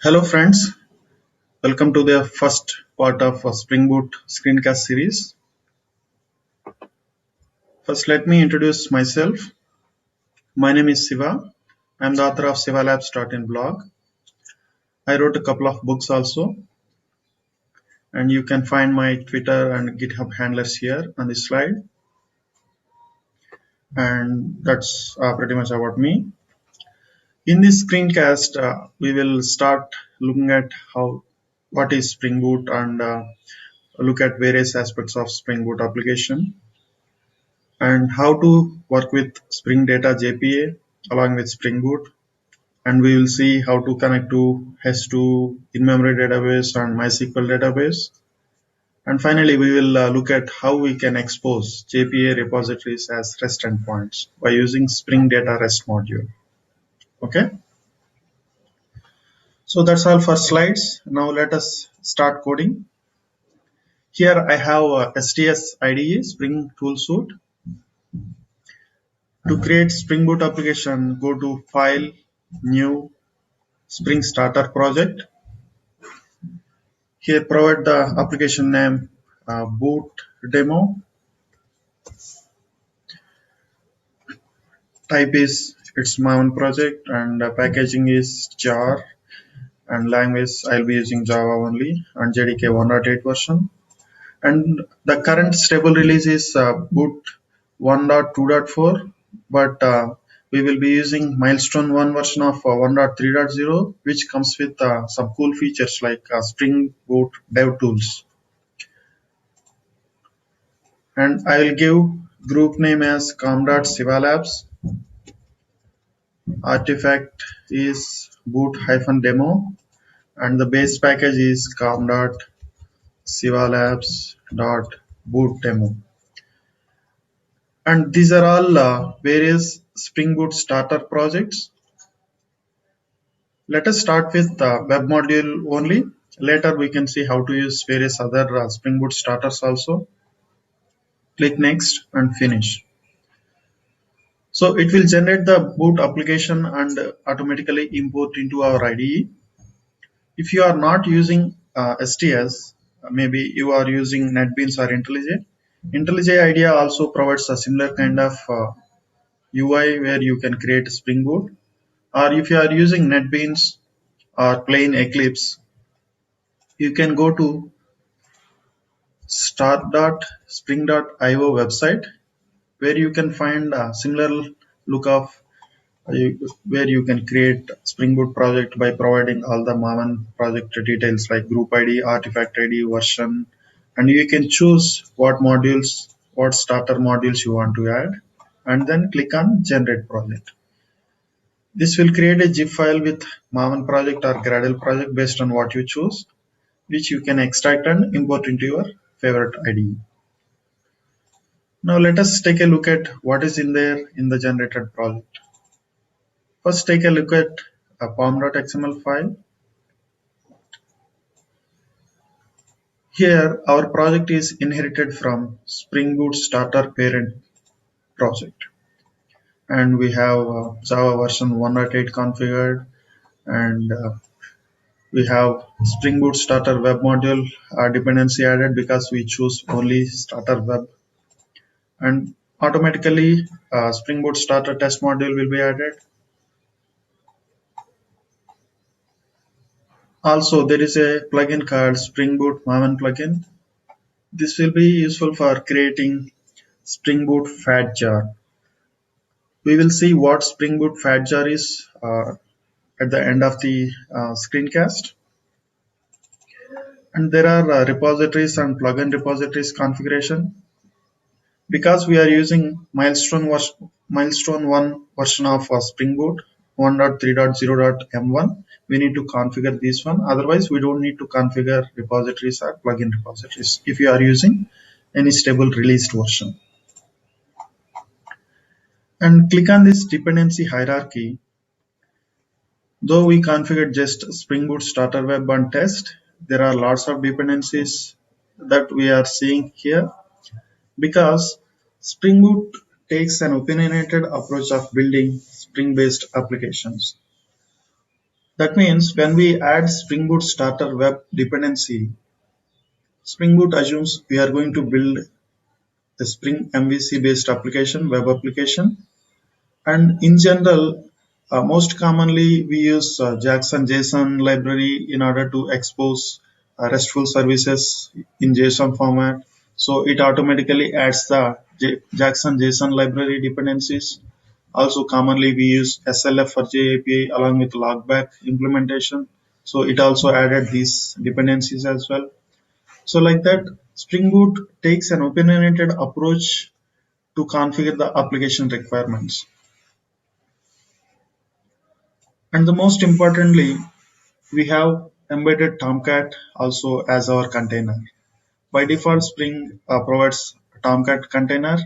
Hello friends, welcome to the first part of Spring Boot screencast series. First, let me introduce myself. My name is Siva. I am the author of sivalabs.in blog. I wrote a couple of books also, and you can find my Twitter and GitHub handlers here on this slide. And that's pretty much about me. In this screencast, we will start looking at what is Spring Boot and look at various aspects of Spring Boot application, and how to work with Spring Data JPA along with Spring Boot, and we will see how to connect to H2 in-memory database and MySQL database, and finally we will look at how we can expose JPA repositories as REST endpoints by using Spring Data REST module. Okay, so that's all for slides. Now let us start coding. Here I have STS IDE Spring Tool Suite. To create Spring Boot application, go to File, New, Spring Starter Project. Here provide the application name boot demo. Type is it's my own project, and packaging is jar, and language I'll be using Java only, and JDK 1.8 version. And the current stable release is boot 1.2.4, but we will be using milestone 1 version of 1.3.0, which comes with some cool features like SpringBoot Dev Tools. And I will give group name as com.sivalabs. Artifact is boot-demo, and the base package is com.sivalabs.bootdemo. And these are all various Spring Boot starter projects. Let us start with the web module only. Later we can see how to use various other Spring Boot starters also. Click next and finish. So it will generate the boot application and automatically import into our IDE. If you are not using STS, maybe you are using NetBeans or IntelliJ. IntelliJ IDEA also provides a similar kind of UI where you can create Spring Boot. Or if you are using NetBeans or plain Eclipse, you can go to start.spring.io website, where you can find a similar look of where you can create Spring Boot project by providing all the Maven project details like group ID, artifact ID, version, and you can choose what starter modules you want to add, and then click on generate project. This will create a zip file with Maven project or Gradle project based on what you choose, which you can extract and import into your favorite IDE. Now let us take a look at what is in there in the generated project. First, take a look at a pom.xml file. Here, our project is inherited from Spring Boot starter parent project. And we have Java version 1.8 configured, and we have Spring Boot starter web module dependency added because we choose only starter web. And automatically, Spring Boot starter test module will be added. Also, there is a plugin called Spring Boot Maven plugin. This will be useful for creating Spring Boot fat jar. We will see what Spring Boot fat jar is at the end of the screencast. And there are repositories and plugin repositories configuration. Because we are using milestone 1 version of Spring Boot 1.3.0.m1, we need to configure this one. Otherwise, we don't need to configure repositories or plugin repositories if you are using any stable released version. And click on this dependency hierarchy. Though we configured just Spring Boot starter web and test, there are lots of dependencies that we are seeing here, because Spring Boot takes an opinionated approach of building Spring-based applications. That means when we add Spring Boot starter web dependency, Spring Boot assumes we are going to build a Spring MVC based application, web application. And in general, most commonly we use Jackson JSON library in order to expose RESTful services in JSON format. So it automatically adds the Jackson JSON library dependencies. Also commonly we use SLF for JAPA along with logback implementation. So it also added these dependencies as well. So like that, Spring Boot takes an opinionated approach to configure the application requirements. And the most importantly, we have embedded Tomcat also as our container. By default, Spring provides Tomcat container,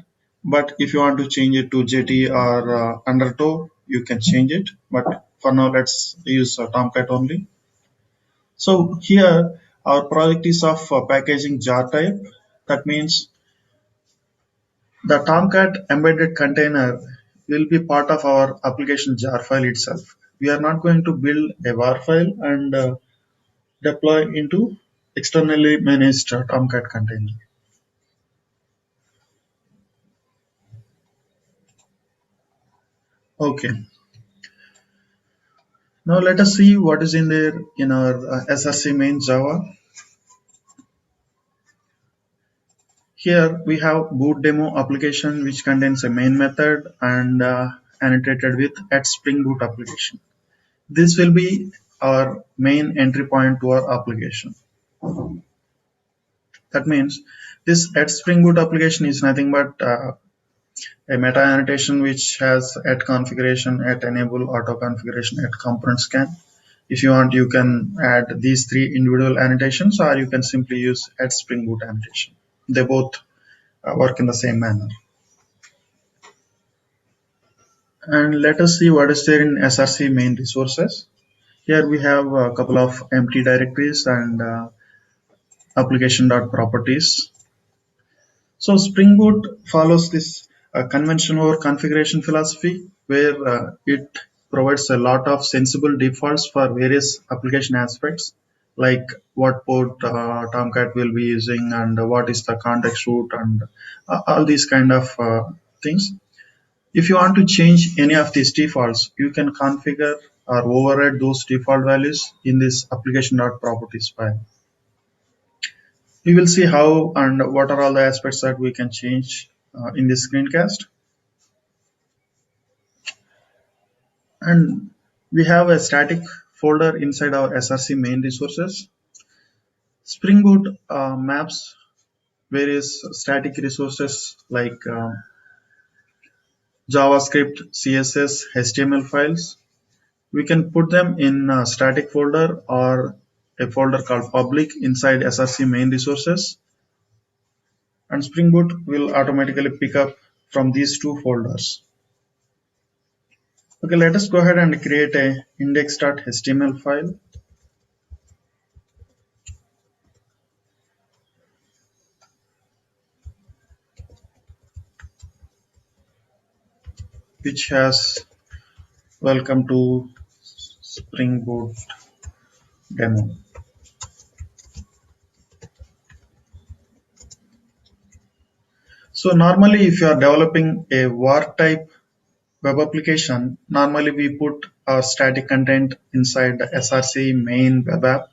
but if you want to change it to JT or Undertow, you can change it. But for now, let's use Tomcat only. So here, our project is of packaging jar type. That means the Tomcat embedded container will be part of our application jar file itself. We are not going to build a var file and deploy into externally managed Tomcat container. Okay, now let us see what is in there in our SRC main Java. Here we have boot demo application which contains a main method and annotated with at Spring Boot application. This will be our main entry point to our application. That means this at Spring Boot application is nothing but a meta annotation which has at configuration, at enable, auto configuration, at component scan. If you want, you can add these three individual annotations, or you can simply use at Spring Boot annotation. They both work in the same manner. And let us see what is there in SRC main resources. Here we have a couple of empty directories and application.properties. So Spring Boot follows this convention over configuration philosophy where it provides a lot of sensible defaults for various application aspects like what port Tomcat will be using and what is the context root and all these kind of things. If you want to change any of these defaults, you can configure or override those default values in this application.properties file. We will see how and what are all the aspects that we can change in this screencast. And we have a static folder inside our SRC main resources. Spring Boot maps various static resources like JavaScript, CSS, HTML files. We can put them in a static folder or a folder called public inside SRC main resources. And Spring Boot will automatically pick up from these two folders. Okay, let us go ahead and create a index.html file. Which has welcome to Spring Boot demo. So normally if you are developing a var type web application, normally we put our static content inside the SRC main web app,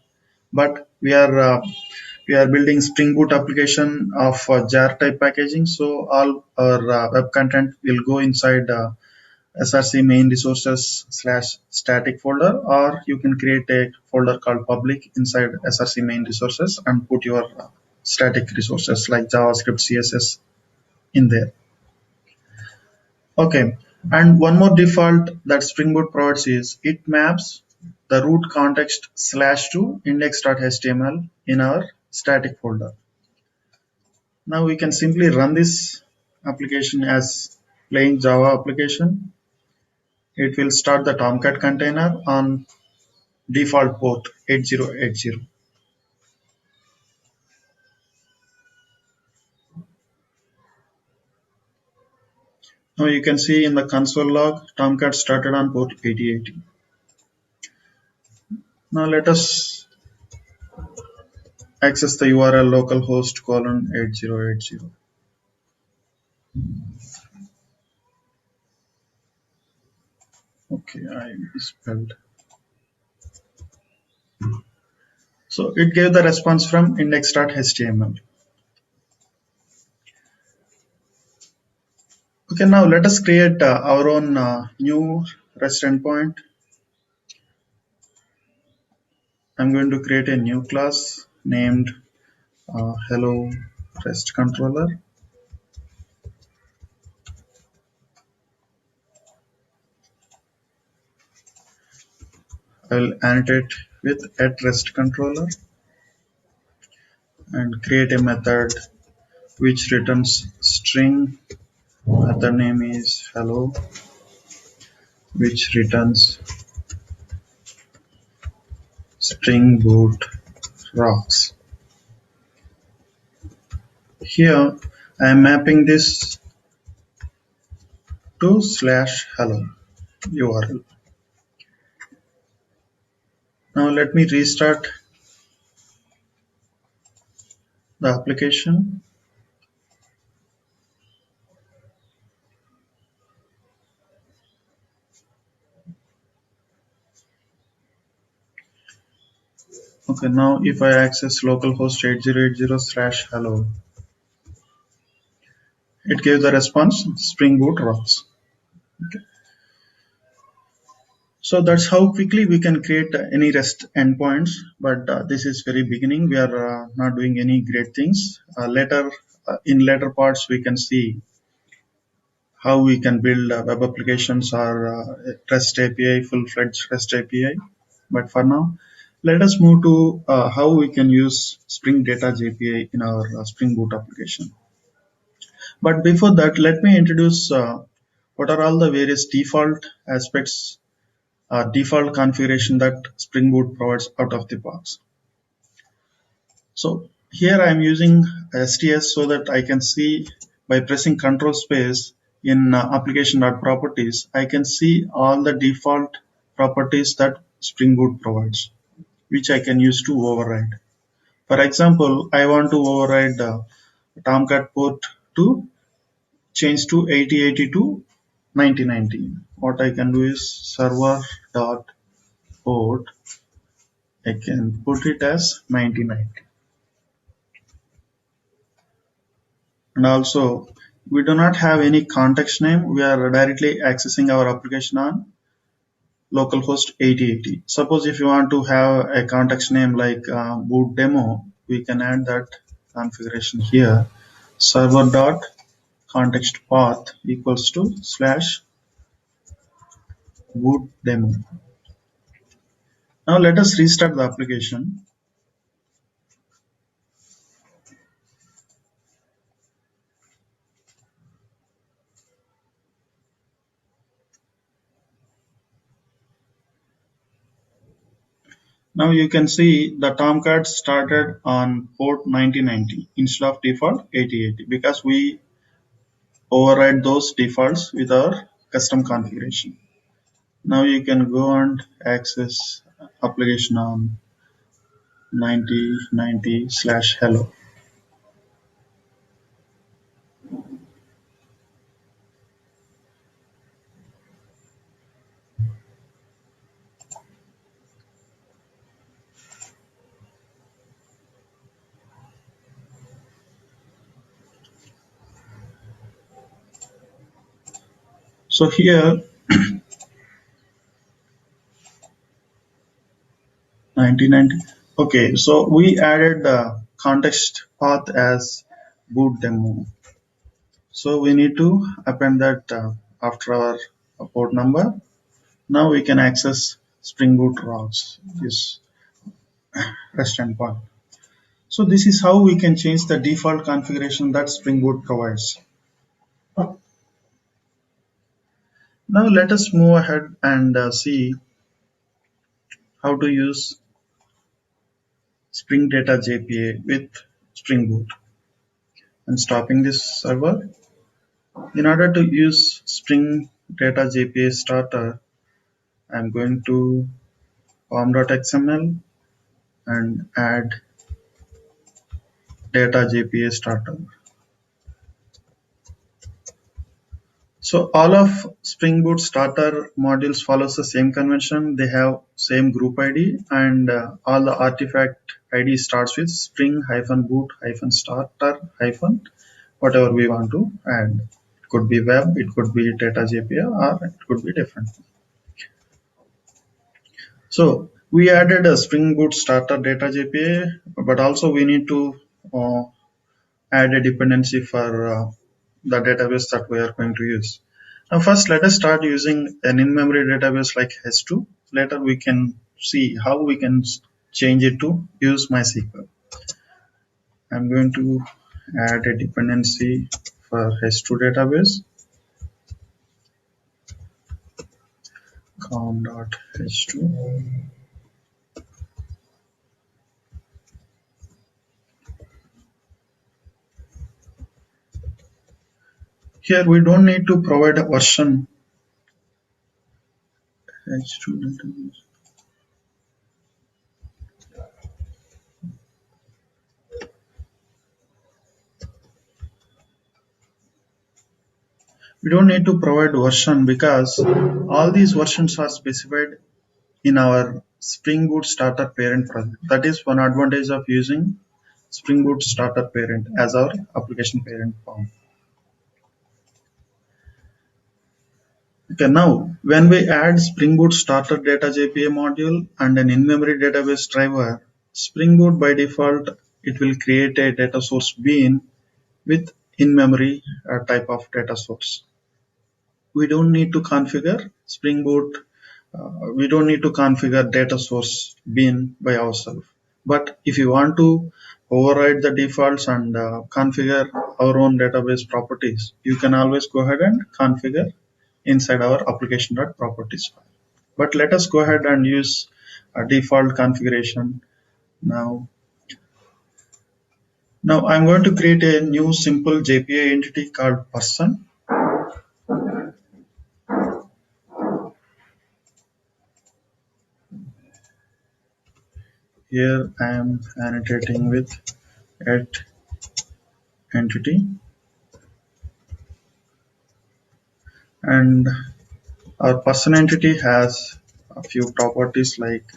but we are building Spring Boot application of jar type packaging, so all our web content will go inside SRC main resources slash static folder, or you can create a folder called public inside SRC main resources and put your static resources like JavaScript, CSS in there. Okay, and one more default that Spring Boot provides is it maps the root context slash to index.html in our static folder. Now we can simply run this application as plain Java application. It will start the Tomcat container on default port 8080. Now you can see in the console log Tomcat started on port 8080. Now let us access the URL localhost colon 8080. Okay, I misspelled. So it gave the response from index.html. Okay, now let us create our own new REST endpoint. I'm going to create a new class named hello REST controller. I will annotate with @REST controller and create a method which returns string. Method name is hello, which returns SpringBoot rocks. Here I am mapping this to /hello URL. Now let me restart the application. Okay, now if I access localhost 8080/hello, it gave the response SpringBoot rocks. Okay. So that's how quickly we can create any REST endpoints. But this is very beginning. We are not doing any great things. Later, in later parts, we can see how we can build web applications or REST API, full-fledged REST API. But for now, let us move to how we can use Spring Data JPA in our Spring Boot application. But before that, let me introduce what are all the various default aspects, default configuration that Spring Boot provides out of the box. So here I am using STS so that I can see by pressing Control space in application.properties, I can see all the default properties that Spring Boot provides, which I can use to override. For example, I want to override Tomcat port to change to 8080 to 9090. What I can do is server dot port. I can put it as 9090. And also, we do not have any context name. We are directly accessing our application on localhost 8080. Suppose if you want to have a context name like boot demo, we can add that configuration here. Server dot context path equals to /boot demo. Now let us restart the application. Now you can see the Tomcat started on port 9090 instead of default 8080 because we override those defaults with our custom configuration. Now you can go and access application on 9090/hello. So here 9090. Okay, so we added the context path as boot demo. So we need to append that after our port number. Now we can access Spring Boot routes, this REST endpoint. So this is how we can change the default configuration that Spring Boot provides. Now let us move ahead and see how to use Spring Data JPA with Spring Boot. I'm stopping this server. In order to use Spring Data JPA starter, I'm going to form.xml and add Data JPA starter. So all of Spring Boot starter modules follows the same convention. They have same group ID and all the artifact ID starts with spring-boot-starter- whatever we want to add. It could be web, it could be Data JPA, or it could be different. So we added a Spring Boot starter Data JPA, but also we need to uh, add a dependency for the database that we are going to use. Now first let us start using an in-memory database like H2. Later we can see how we can change it to use MySQL. I'm going to add a dependency for H2 database com.h2. Here we don't need to provide a version H2 database. We don't need to provide version because all these versions are specified in our Spring Boot starter parent project. That is one advantage of using Spring Boot starter parent as our application parent form. Okay, now when we add Spring Boot starter Data JPA module and an in-memory database driver, Spring Boot by default it will create a data source bean with in-memory type of data source. We don't need to configure Spring Boot. We don't need to configure data source bean by ourselves. But if you want to override the defaults and configure our own database properties, you can always go ahead and configure inside our application.properties file. But let us go ahead and use a default configuration now. Now I'm going to create a new simple JPA entity called person. Here I am annotating with at entity, and our person entity has a few properties like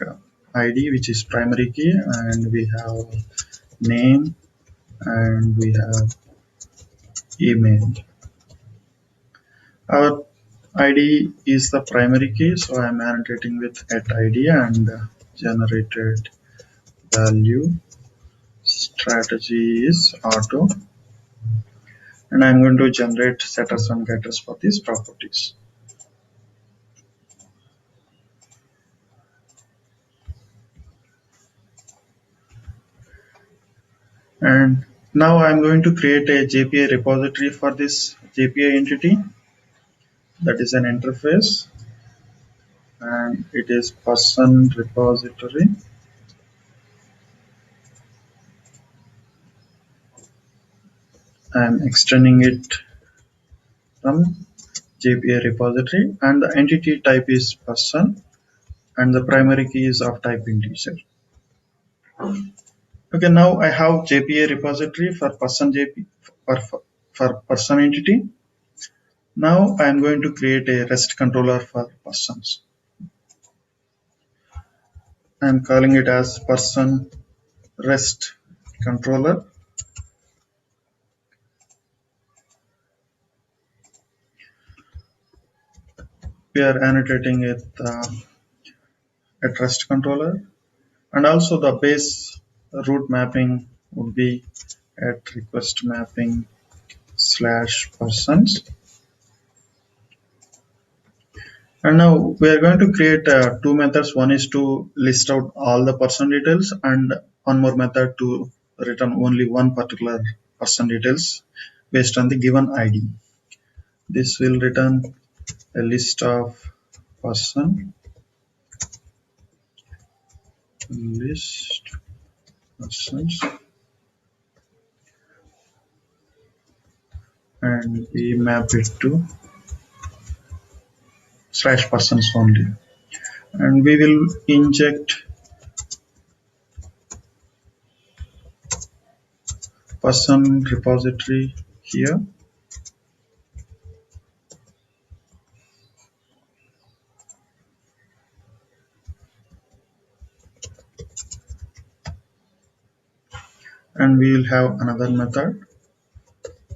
ID, which is primary key, and we have name, and we have email. Our ID is the primary key, so I'm annotating with at ID and generated value. Strategy is auto, and I'm going to generate setters and getters for these properties. And now I'm going to create a JPA repository for this JPA entity. That is an interface, and it is person repository. I'm extending it from JPA repository, and the entity type is person, and the primary key is of type integer. Okay, now I have JPA repository for person for person entity. Now I am going to create a REST controller for persons. I am calling it as person REST controller. We are annotating it at REST controller, and also the base route mapping would be at request mapping /persons. And now we are going to create two methods. One is to list out all the person details, and one more method to return only one particular person details based on the given ID. This will return a list of person list persons, and we map it to /persons only. and we will inject person repository here, and we will have another method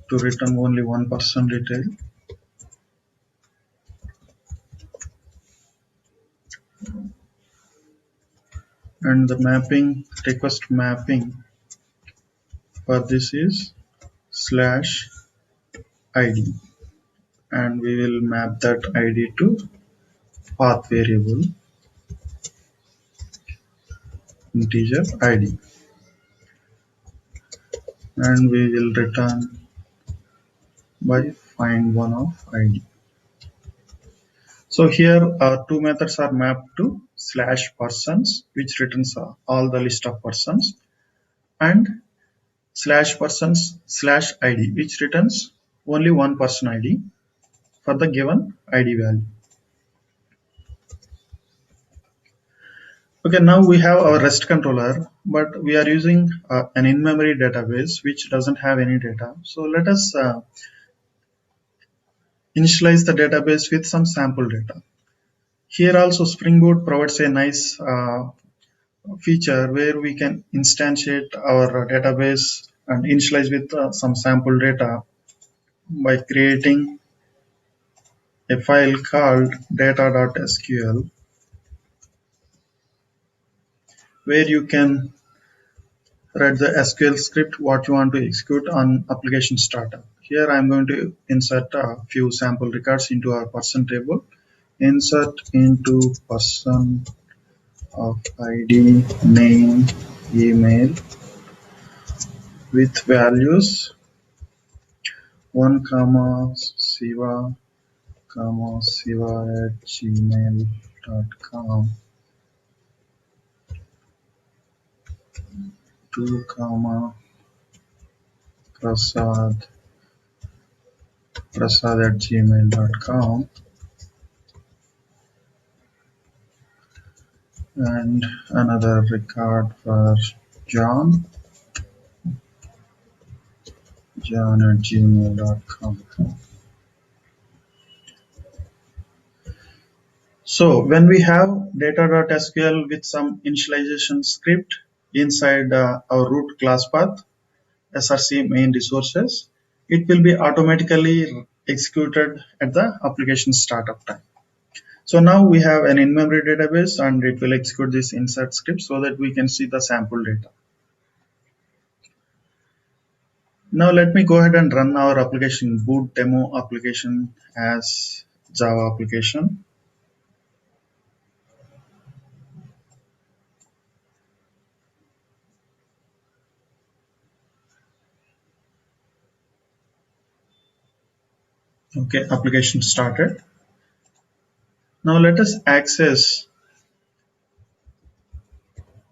to return only one person detail, and the mapping request mapping for this is slash id, and we will map that id to path variable integer id, and we will return by find one of id. So here two methods are mapped to slash persons, which returns all the list of persons, and slash persons slash id, which returns only one person id for the given id value. Okay, now we have our REST controller, but we are using an in-memory database which doesn't have any data. So let us initialize the database with some sample data. Here also Spring Boot provides a nice feature where we can instantiate our database and initialize with some sample data by creating a file called data.sql, where you can write the SQL script what you want to execute on application startup. Here I am going to insert a few sample records into our person table. Insert into person of ID, name, email with values 1 comma Siva at gmail.com, 2 comma Prasad at gmail.com, and another record for John at gmail.com. So when we have data.sql with some initialization script inside our root class path, src main resources, it will be automatically executed at the application startup time. So now we have an in-memory database, and it will execute this insert script so that we can see the sample data. Now let me go ahead and run our application, boot demo application as Java application. Okay, application started. Now let us access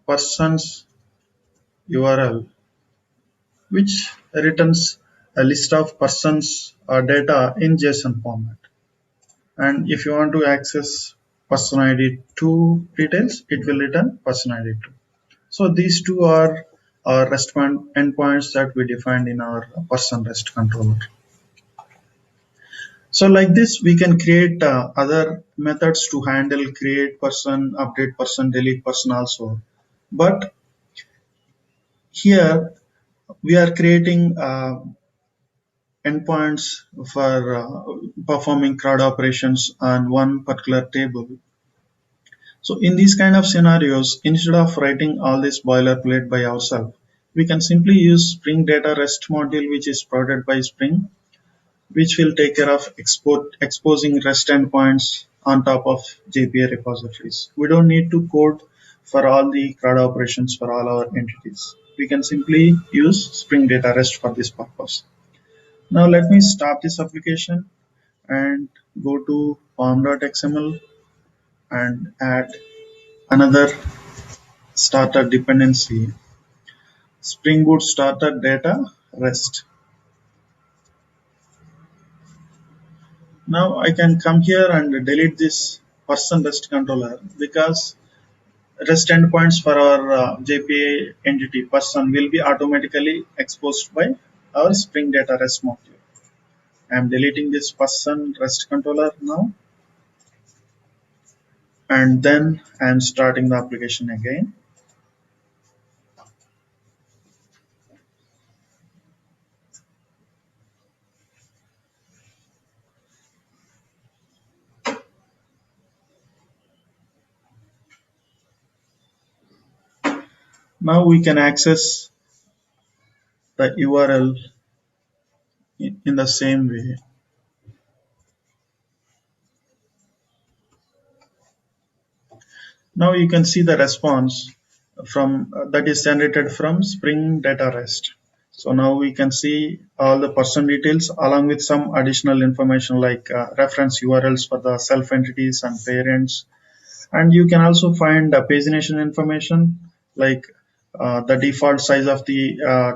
person's URL, which returns a list of persons data in JSON format. And if you want to access person ID 2 details, it will return person ID 2. So these two are our REST endpoints that we defined in our person REST controller. So like this, we can create other methods to handle create person, update person, delete person also. But here we are creating endpoints for performing CRUD operations on one particular table. So in these kind of scenarios, instead of writing all this boilerplate by ourselves, we can simply use Spring Data REST module, which is provided by Spring, which will take care of exposing REST endpoints on top of JPA repositories. We don't need to code for all the CRUD operations for all our entities. We can simply use Spring Data REST for this purpose. Now let me stop this application and go to pom.xml and add another starter dependency, Spring Boot starter data REST. Now I can come here and delete this person REST controller because REST endpoints for our JPA entity person will be automatically exposed by our Spring Data REST module. I am deleting this person REST controller now, and then I am starting the application again. Now we can access the URL in the same way. Now you can see the response from that is generated from Spring Data REST. So now we can see all the person details along with some additional information like reference URLs for the self entities and parents. And you can also find pagination information like the default size of the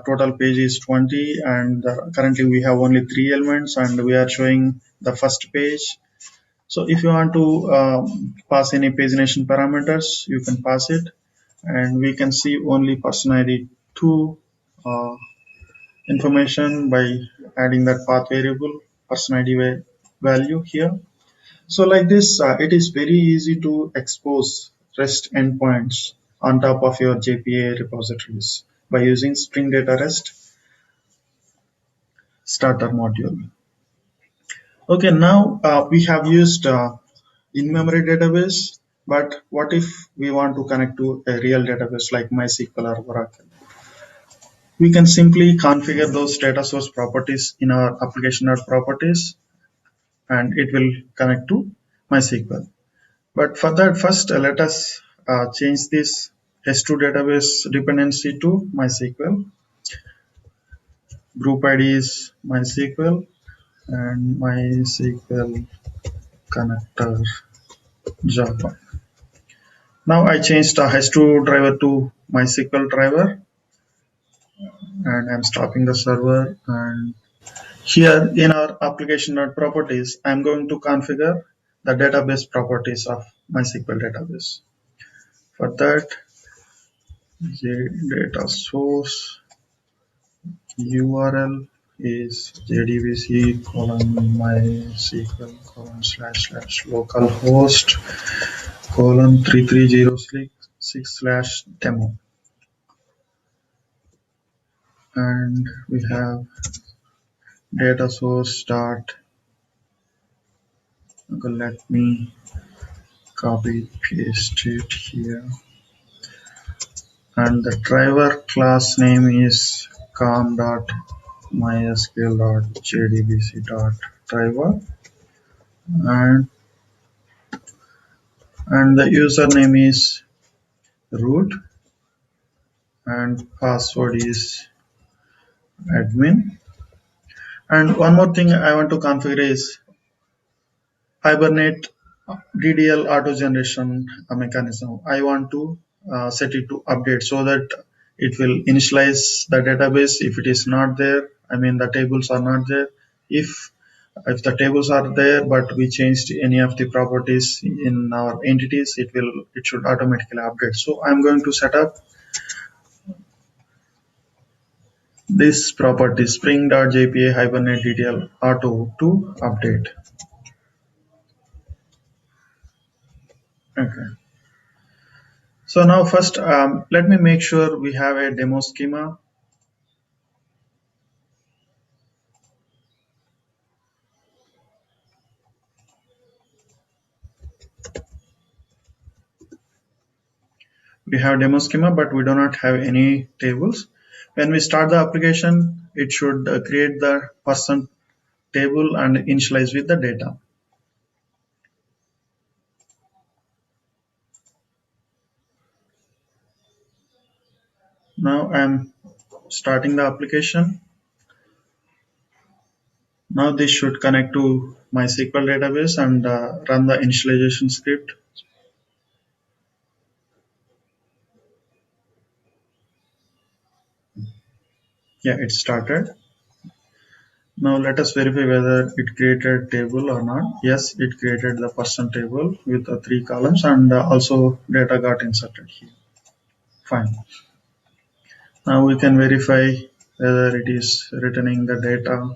total page is 20, and currently we have only 3 elements and we are showing the first page. So if you want to pass any pagination parameters, you can pass it, and we can see only person ID 2 information by adding that path variable person ID value here. So like this, it is very easy to expose REST endpoints on top of your JPA repositories by using Spring Data REST starter module. Okay, now we have used in-memory database, but what if we want to connect to a real database like MySQL or Oracle? We can simply configure those data source properties in our application.properties, and it will connect to MySQL. But for that, first let us change this S2 database dependency to MySQL. Group ID is MySQL and MySQL connector Java. Now I changed the S2 driver to MySQL driver, and I'm stopping the server. And here in our application.properties, I'm going to configure the database properties of MySQL database. For that, the data source URL is jdbc mysql://localhost 3306/demo, and we have data source dot. Okay, let me copy paste it here, and the driver class name is com.mysql.jdbc.driver, and the username is root and password is admin. And one more thing I want to configure is Hibernate DDL auto generation mechanism. I want to set it to update so that it will initialize the database if it is not there. I mean the tables are not there. If the tables are there but we changed any of the properties in our entities, it should automatically update. So I'm going to set up this property spring.jpa hibernate DDL auto to update. Okay. So now first let me make sure we have a demo schema. We have demo schema, but we do not have any tables. When we start the application, it should create the person table and initialize with the data. Now I'm starting the application. Now this should connect to MySQL database and run the initialization script. Yeah, it started. Now let us verify whether it created table or not. Yes, it created the person table with the 3 columns, and also data got inserted here. Fine. Now we can verify whether it is returning the data.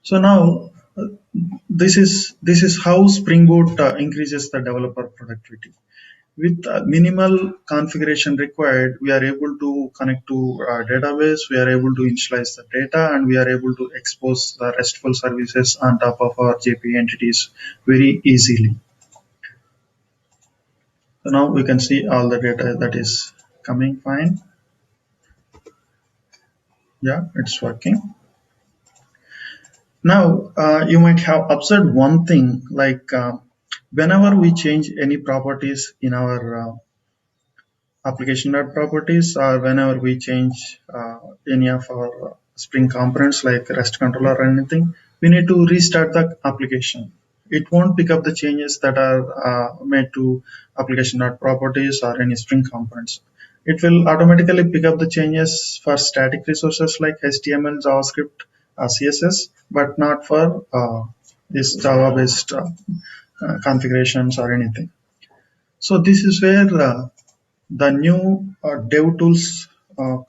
So now this is how Spring Boot increases the developer productivity. With minimal configuration required, we are able to connect to our database, we are able to initialize the data, and we are able to expose the RESTful services on top of our JPA entities very easily. So now we can see all the data that is coming fine. Yeah, it's working. Now, you might have observed one thing, like whenever we change any properties in our application properties, or whenever we change any of our Spring components like REST controller or anything, we need to restart the application. It won't pick up the changes that are made to application properties or any Spring components. It will automatically pick up the changes for static resources like HTML, JavaScript, CSS, but not for this Java-based configurations or anything. So this is where the new DevTools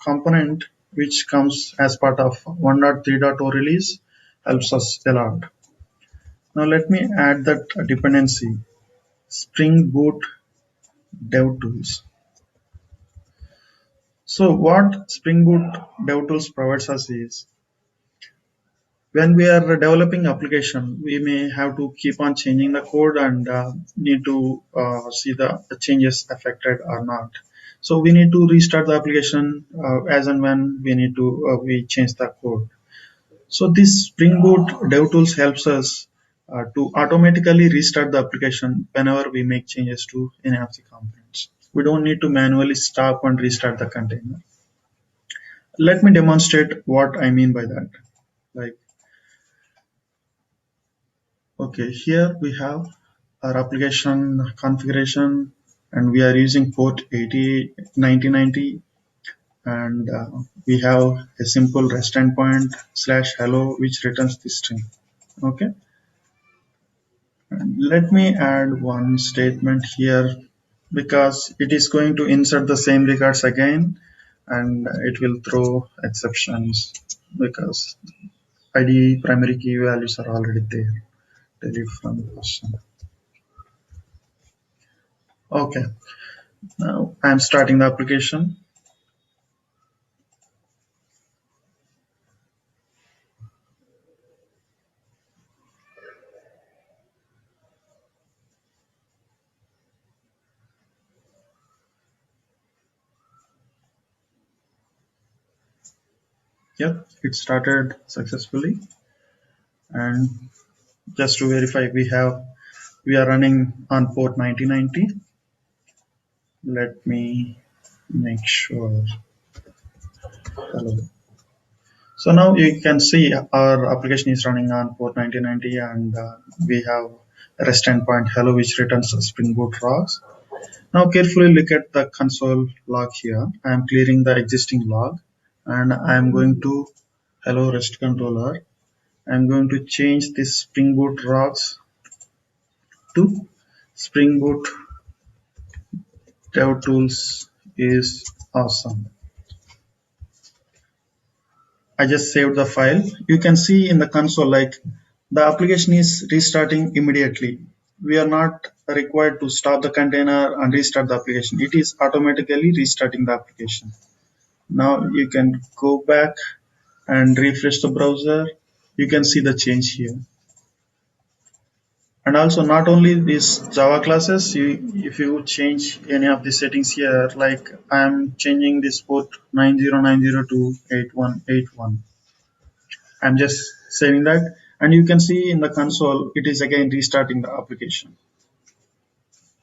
component, which comes as part of 1.3.0 release, helps us a lot. Now let me add that dependency, SpringBoot Dev Tools. So what SpringBoot Dev Tools provides us is, when we are developing application, we may have to keep on changing the code and need to see the changes affected or not. So we need to restart the application as and when we need to we change the code. So this Spring Boot DevTools helps us to automatically restart the application whenever we make changes to any of the components. We don't need to manually stop and restart the container. Let me demonstrate what I mean by that. Like, okay, here we have our application configuration, and we are using port 9090, and we have a simple REST endpoint /hello which returns the string. Okay, and let me add one statement here, because it is going to insert the same records again, and it will throw exceptions because ID primary key values are already there. Delete from the question. Okay, now I'm starting the application. Yep, it started successfully. And just to verify, we are running on port 9090. Let me make sure. Hello. So now you can see our application is running on port 9090, and we have a REST endpoint hello which returns Spring Boot logs. Now carefully look at the console log here. I am clearing the existing log, and I am going to hello REST controller. I am going to change this Spring Boot logs to Spring Boot Dev Tools is awesome. I just saved the file. You can see in the console, like, the application is restarting immediately. We are not required to stop the container and restart the application. It is automatically restarting the application. Now you can go back and refresh the browser. You can see the change here. And also, not only these Java classes, if you change any of the settings here, like I'm changing this port 9090 to 8181. I'm just saving that, and you can see in the console it is again restarting the application.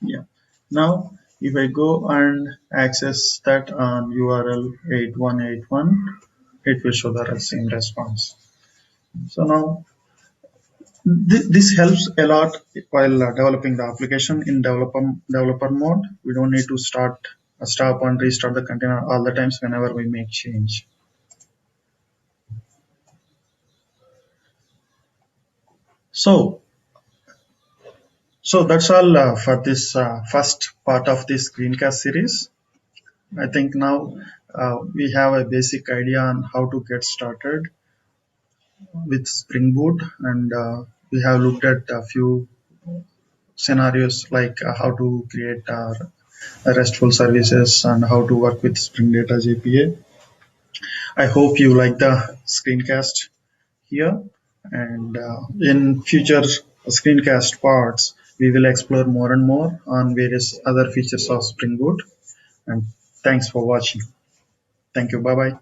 Yeah. Now if I go and access that on URL 8181, it will show the same response. So now this helps a lot while developing the application in developer mode. We don't need to stop and restart the container all the times whenever we make change. So, so that's all for this first part of this screencast series. I think now we have a basic idea on how to get started with Spring Boot, and we have looked at a few scenarios like how to create RESTful services and how to work with Spring Data JPA. I hope you like the screencast here, and in future screencast parts, we will explore more and more on various other features of Spring Boot. And thanks for watching. Thank you. Bye bye.